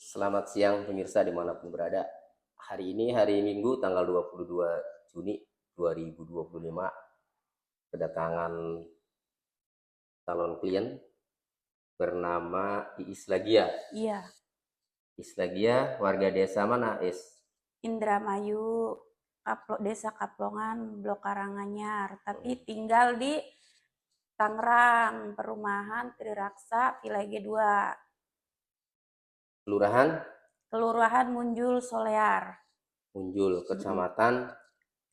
Selamat siang pemirsa dimanapun berada. Hari ini hari Minggu tanggal 22 Juni 2025 kedatangan calon klien bernama Iis Lagia. Iya, Iis Lagia warga desa mana, Is? Indramayu, Desa Kaplongan, Blok Karanganyar, tapi tinggal di Tangerang, perumahan Triraksa, Vilage 2, Kelurahan Kelurahan Munjul Solear, Munjul, Kecamatan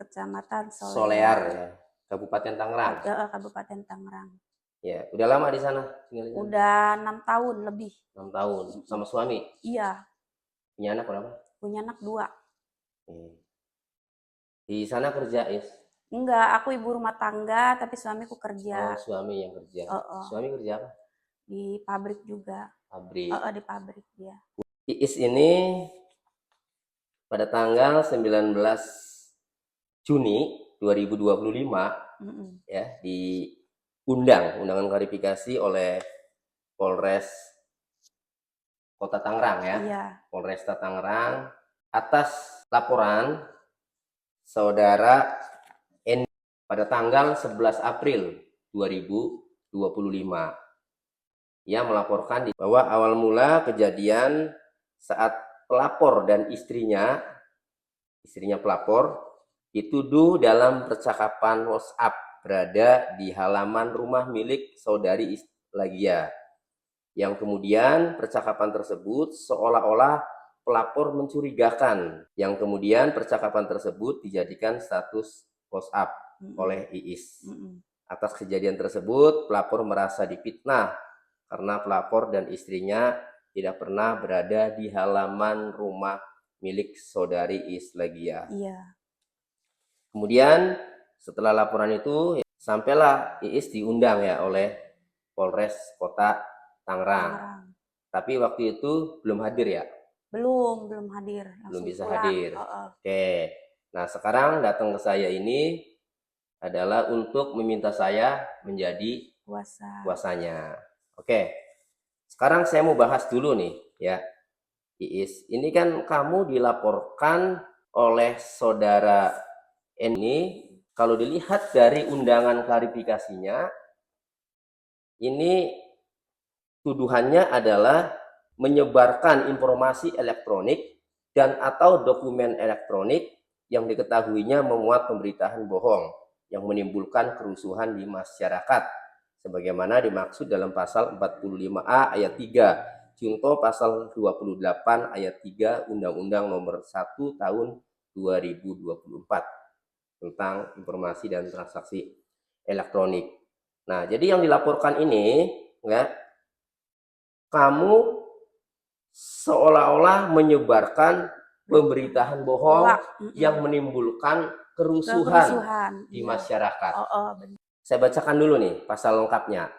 Kecamatan Solear Solear, ya, Kabupaten Tangerang. Kabupaten Tangerang. Ya, udah lama di sana tinggalnya? Udah 6 tahun lebih. 6 tahun sama suami. Iya, Punya anak berapa? punya anak 2. Di sana kerja, Is? Enggak, aku ibu rumah tangga, tapi suamiku kerja. Oh, suami yang kerja. Suami kerja apa? Di pabrik juga. Pabrik. Di pabrik dia. Iis ini pada tanggal 19 Juni 2025 ya diundang undangan klarifikasi oleh Polres Kota Tangerang ya. Iya. Polresta Tangerang atas laporan saudara N pada tanggal 11 April 2025. Ia melaporkan bahwa awal mula kejadian saat pelapor dan istrinya pelapor dituduh dalam percakapan WhatsApp berada di halaman rumah milik saudari Lagia, yang kemudian percakapan tersebut seolah-olah pelapor mencurigakan, yang kemudian percakapan tersebut dijadikan status WhatsApp oleh Iis. Atas kejadian tersebut pelapor merasa difitnah karena pelapor dan istrinya tidak pernah berada di halaman rumah milik saudari Iis Lagia. Iya. Kemudian setelah laporan itu sampailah Iis diundang ya oleh Polres Kota Tangerang. Tapi waktu itu belum hadir ya? Belum hadir. Belum bisa pulang. hadir. Oke. Nah, sekarang datang ke saya ini adalah untuk meminta saya menjadi kuasanya. Oke. Sekarang saya mau bahas dulu nih ya. Iis, ini kan kamu dilaporkan oleh saudara ini, kalau dilihat dari undangan klarifikasinya, ini tuduhannya adalah menyebarkan informasi elektronik dan atau dokumen elektronik yang diketahuinya memuat pemberitaan bohong yang menimbulkan kerusuhan di masyarakat sebagaimana dimaksud dalam pasal 45A ayat 3 junto pasal 28 ayat 3 Undang-Undang Nomor 1 Tahun 2024 tentang informasi dan transaksi elektronik. Nah, jadi yang dilaporkan ini ya, kamu seolah-olah menyebarkan pemberitaan bohong yang menimbulkan kerusuhan di masyarakat. Benar. Saya bacakan dulu nih pasal lengkapnya.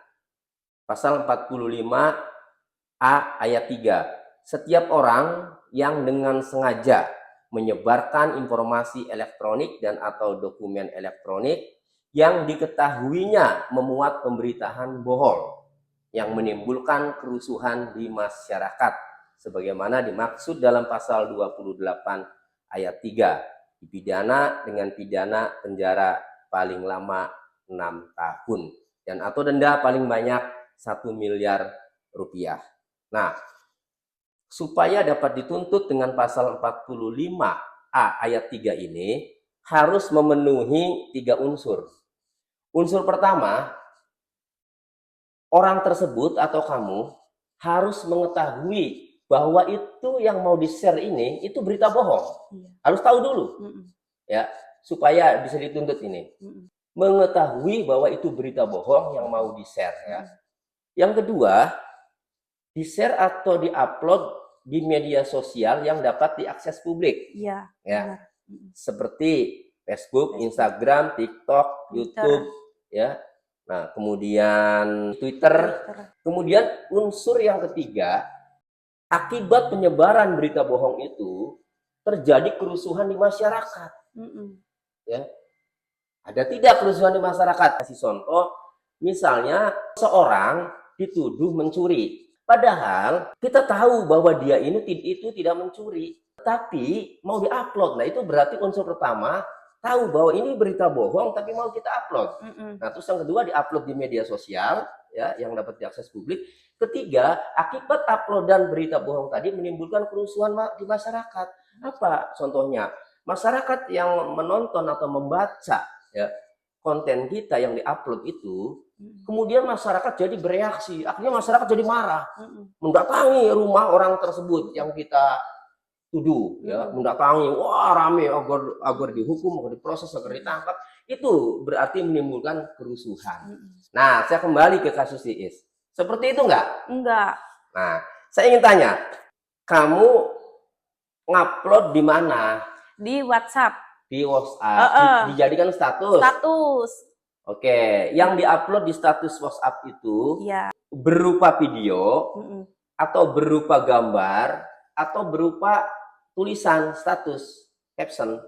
Pasal 45A ayat 3. Setiap orang yang dengan sengaja menyebarkan informasi elektronik dan atau dokumen elektronik yang diketahuinya memuat pemberitaan bohong yang menimbulkan kerusuhan di masyarakat sebagaimana dimaksud dalam pasal 28 ayat 3 dipidana dengan pidana penjara paling lama 6 tahun dan atau denda paling banyak 1 miliar rupiah. Nah, supaya dapat dituntut dengan pasal 45A ayat 3 ini harus memenuhi 3 unsur. Unsur pertama, orang tersebut atau kamu harus mengetahui bahwa itu yang mau di-share ini itu berita bohong. Harus tahu dulu. Ya, supaya bisa dituntut ini. Mengetahui bahwa itu berita bohong yang mau di-share ya. Yang kedua, di-share atau di-upload di media sosial yang dapat diakses publik. Iya, ya. Seperti Facebook, Instagram, TikTok, YouTube ya. Nah, kemudian Twitter. Kemudian unsur yang ketiga, akibat penyebaran berita bohong itu terjadi kerusuhan di masyarakat. Ya. Ada tidak kerusuhan di masyarakat? Kasih contoh, misalnya seorang dituduh mencuri. Padahal kita tahu bahwa dia itu tidak mencuri, tapi mau diupload. Nah, itu berarti unsur pertama tahu bahwa ini berita bohong tapi mau kita upload. Nah, terus yang kedua diupload di media sosial ya yang dapat diakses publik. Ketiga, akibat uploadan berita bohong tadi menimbulkan kerusuhan di masyarakat. Apa contohnya? Masyarakat yang menonton atau membaca ya konten kita yang diupload itu, kemudian masyarakat jadi bereaksi, akhirnya masyarakat jadi marah, mendatangi rumah orang tersebut yang kita tuduh, ya, mendatangi, wah rame agar dihukum, agar diproses, agar ditangkap, itu berarti menimbulkan kerusuhan. Nah, saya kembali ke kasus Iis, seperti itu enggak? Enggak. Nah, saya ingin tanya, kamu ngupload di mana? Di WhatsApp. Di WhatsApp, dijadikan status. Status. Oke, yang diupload di status WhatsApp itu berupa video atau berupa gambar atau berupa tulisan status caption.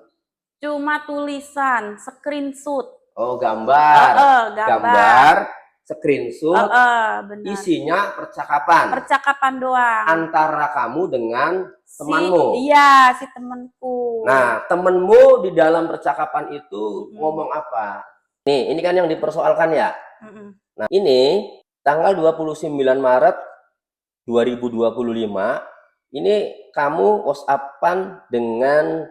Cuma tulisan, screenshot. Oh, gambar. Gambar, screenshot. Benar. Isinya percakapan. Percakapan doang. Antara kamu dengan temanmu. Iya, si temanku. Nah, temenmu di dalam percakapan itu ngomong apa? Nih, ini kan yang dipersoalkan ya. Nah, ini tanggal 29 Maret 2025, ini kamu WhatsApp-an dengan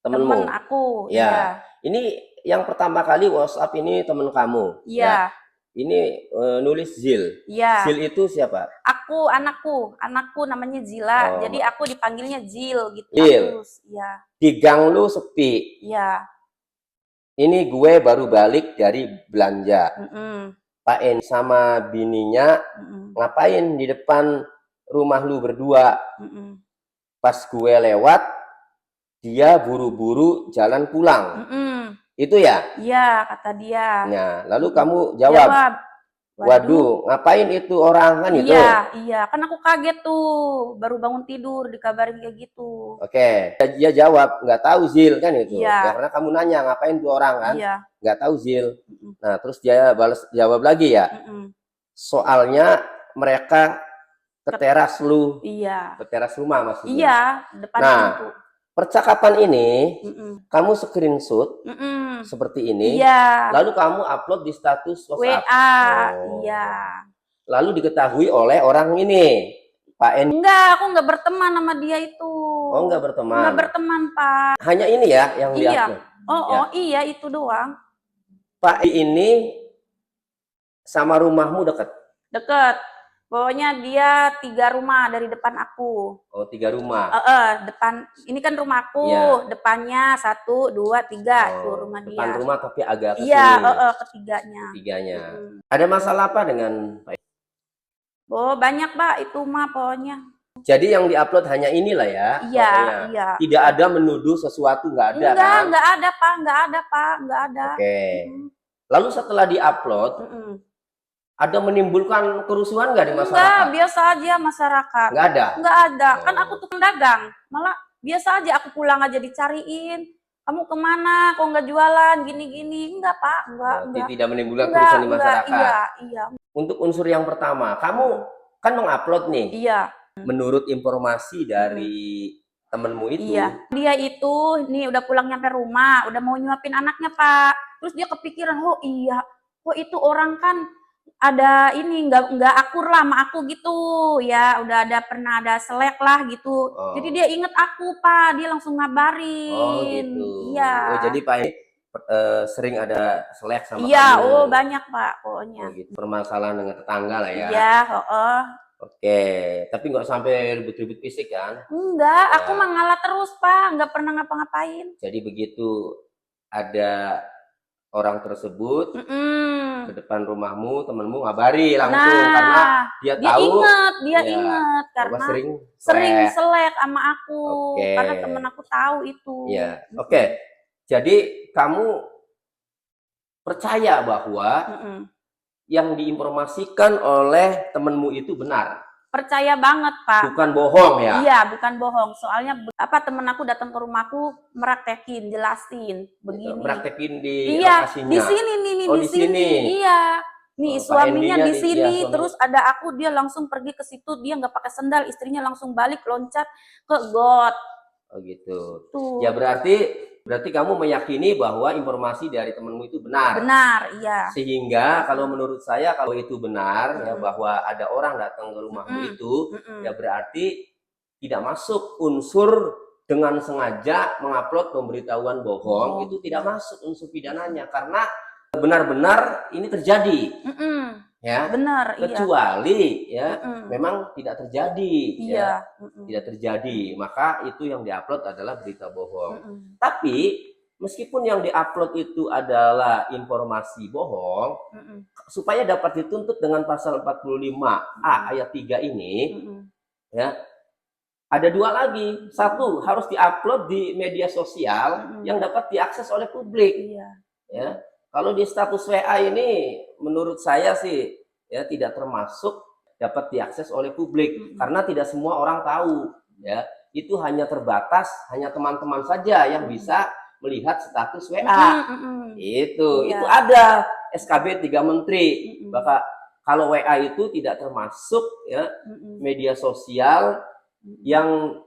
temenmu. Temen aku, ya. Ini yang pertama kali WhatsApp ini temen kamu. Iya. Ini nulis Zil. Iya. Zil itu siapa? Anakku namanya Zila. Jadi aku dipanggilnya Zil gitu. Zil. Iya. Di gang lu sepi. Iya. Ini gue baru balik dari belanja. Pak En sama bininya ngapain di depan rumah lu berdua? Pas gue lewat, dia buru-buru jalan pulang. Itu ya? Iya, kata dia. Nah, lalu kamu jawab, waduh, ngapain itu orang kan itu? Iya, kan aku kaget tuh, baru bangun tidur dikabarin kayak gitu. Oke, dia jawab, nggak tahu Zil kan itu. Ya, karena kamu nanya ngapain tuh orang kan? Nggak tahu Zil. Nah, terus dia balas jawab lagi ya. Soalnya mereka ke teras lu. Iya. Ke teras rumah maksudnya. Iya, depan pintu. Percakapan ini kamu screenshot seperti ini, lalu kamu upload di status WhatsApp. Iya. Lalu diketahui oleh orang ini, Pak En. Enggak, aku nggak berteman sama dia itu. Oh, nggak berteman. Nggak berteman, Pak. Hanya ini ya yang di-upload. Iya itu doang. Pak ini sama rumahmu dekat? Dekat. Pokoknya dia 3 rumah dari depan aku. Oh, 3 rumah. Depan. Ini kan rumahku. Depannya 1, 2, 3 tuh rumah dia. Depan rumah tapi agak ke sini. Iya, ketiganya. Ketiganya. Ada masalah apa dengan Pak? Oh, banyak, Pak. Itu mah pokoknya. Jadi yang diupload hanya inilah ya? Iya. Tidak ada menuduh sesuatu, nggak ada kan? Enggak ada, Pak. Nggak ada. Oke. Lalu setelah diupload, ada menimbulkan kerusuhan nggak di masyarakat? Enggak, biasa aja masyarakat. Nggak ada? Nggak ada. Kan aku tuh pedagang. Malah biasa aja aku pulang aja dicariin. Kamu kemana? Kok nggak jualan? Gini-gini. Enggak, Pak. Enggak. Tidak menimbulkan kerusuhan di masyarakat? Iya. Untuk unsur yang pertama, kamu kan mengupload nih? Iya. Menurut informasi dari temenmu itu? Iya. Dia itu, nih udah pulang nyampe rumah. Udah mau nyuapin anaknya, Pak. Terus dia kepikiran, oh iya. Oh itu orang kan ada ini nggak akur lah sama aku gitu ya, udah pernah ada selek lah gitu. Jadi dia inget aku, Pak, dia langsung ngabarin. Oh gitu. Iya. Oh jadi Pak ini sering ada selek sama kamu? Iya, banyak, Pak, pokoknya. Oh, gitu. Permasalahan dengan tetangga lah ya? Iya, Oke, tapi nggak sampai ribut-ribut fisik kan? Enggak, aku mah ngalah terus, Pak, nggak pernah ngapa-ngapain. Jadi begitu ada orang tersebut ke depan rumahmu, temenmu ngabari langsung karena dia tahu dia inget karena sering selek sama aku karena temen aku tahu itu. Iya. Oke. Jadi kamu percaya bahwa yang diinformasikan oleh temenmu itu benar? Percaya banget, Pak. Bukan bohong ya? Iya, bukan bohong. Soalnya temen aku datang ke rumahku meraktekin, jelasin begini. Meraktekin di lokasinya? Di sini nih, di sini. Iya. Nih Pak suaminya Hendy-nya di sini, suami. terus ada aku, dia langsung pergi ke situ, dia nggak pakai sendal, istrinya langsung balik loncat ke got. Oh gitu. Tuh. Ya berarti kamu meyakini bahwa informasi dari temanmu itu benar. Benar, iya. Sehingga kalau menurut saya kalau itu benar ya bahwa ada orang datang ke rumahmu itu ya berarti tidak masuk unsur dengan sengaja mengupload pemberitahuan bohong, itu tidak masuk unsur pidananya karena benar-benar ini terjadi. Ya, Benar, kecuali ya memang tidak terjadi, iya. tidak terjadi, maka itu yang diupload adalah berita bohong. Tapi meskipun yang diupload itu adalah informasi bohong, supaya dapat dituntut dengan pasal 45A ayat 3 ini, ya ada dua lagi. Satu, harus diupload di media sosial yang dapat diakses oleh publik. Ya, kalau di status WA ini menurut saya sih ya tidak termasuk dapat diakses oleh publik karena tidak semua orang tahu ya. Itu hanya terbatas, hanya teman-teman saja yang bisa melihat status WA. Itu ada SKB 3 Menteri. Maka kalau WA itu tidak termasuk ya media sosial yang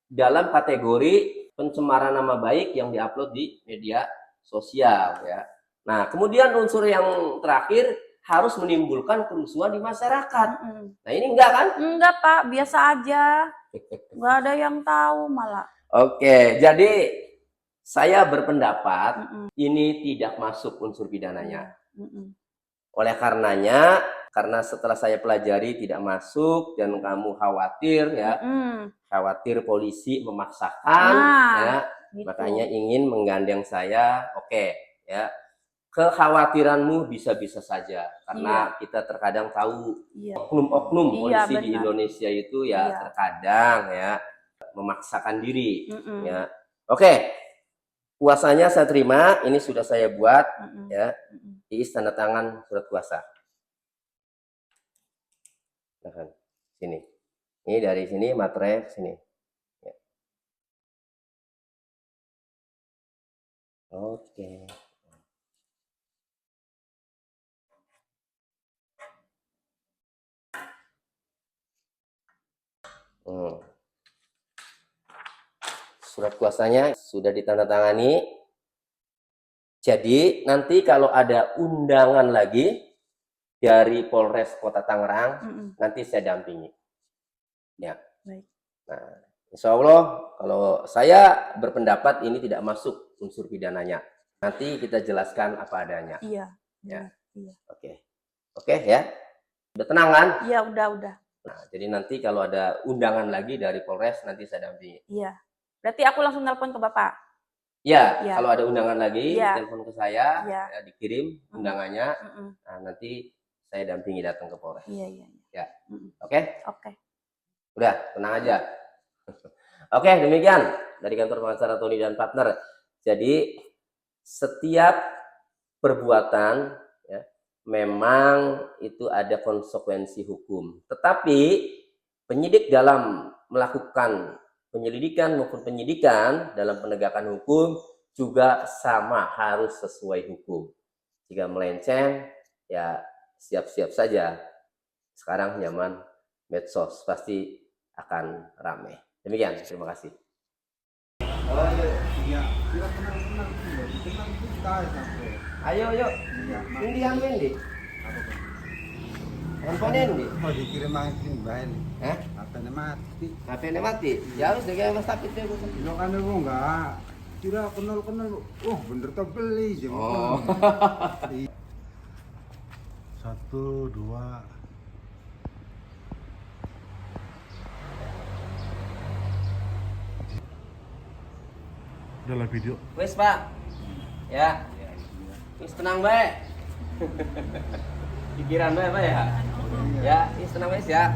dalam kategori pencemaran nama baik yang diupload di media sosial ya. Nah, kemudian unsur yang terakhir harus menimbulkan kerusuhan di masyarakat. Nah, ini enggak kan? Enggak, Pak, biasa aja. Enggak ada yang tahu malah. Oke, jadi saya berpendapat ini tidak masuk unsur pidananya. Oleh karenanya, karena setelah saya pelajari tidak masuk dan kamu khawatir ya, khawatir polisi memaksakan ya, makanya ingin menggandeng saya. Oke, ya. Kekhawatiranmu bisa-bisa saja karena kita terkadang tahu oknum-oknum polisi di Indonesia itu ya terkadang ya memaksakan diri ya. Oke, kuasanya saya terima, ini sudah saya buat ya. Iis tanda tangan surat kuasa. Nah, sini. Ini dari sini materai ke sini. Ya. Oke. Surat kuasanya sudah ditandatangani. Jadi nanti kalau ada undangan lagi dari Polres Kota Tangerang, nanti saya dampingi. Ya. Baik. Nah, insya Allah kalau saya berpendapat ini tidak masuk unsur pidananya. Nanti kita jelaskan apa adanya. Iya. Ya. Iya. Oke ya. Udah tenang kan? Iya, udah. Nah, jadi nanti kalau ada undangan lagi dari Polres nanti saya dampingi. Iya. Berarti aku langsung telepon ke Bapak. Ya, kalau ada undangan lagi, telepon ke saya, ya, dikirim undangannya. Nah, nanti saya dampingi datang ke Polres. Iya. Ya. Oke? Oke. Udah, tenang aja. Oke, demikian dari kantor pengacara Tony dan partner. Jadi setiap perbuatan ya, memang itu ada konsekuensi hukum. Tetapi penyidik dalam melakukan penyelidikan maupun penyidikan dalam penegakan hukum juga sama, harus sesuai hukum. Jika melenceng, ya siap-siap saja. Sekarang zaman medsos pasti akan ramai. Demikian, terima kasih. Ayo. Ini Mendi. Handphone ini. Oh, dikirim makin bahan. HP-nya mati. Ya harus dengan Mas Tapit ya. Lo kan lu enggak. Kira kenal. Oh, bener tuh beli jam. Oh. 1, 2. Udah lah video. Wes, Pak. Ya. Wis tenang bae. Pikiran bae, Pak ya. Ya, wis tenang wes ya.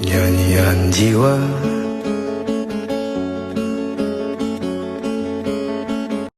Nyanyian jiwa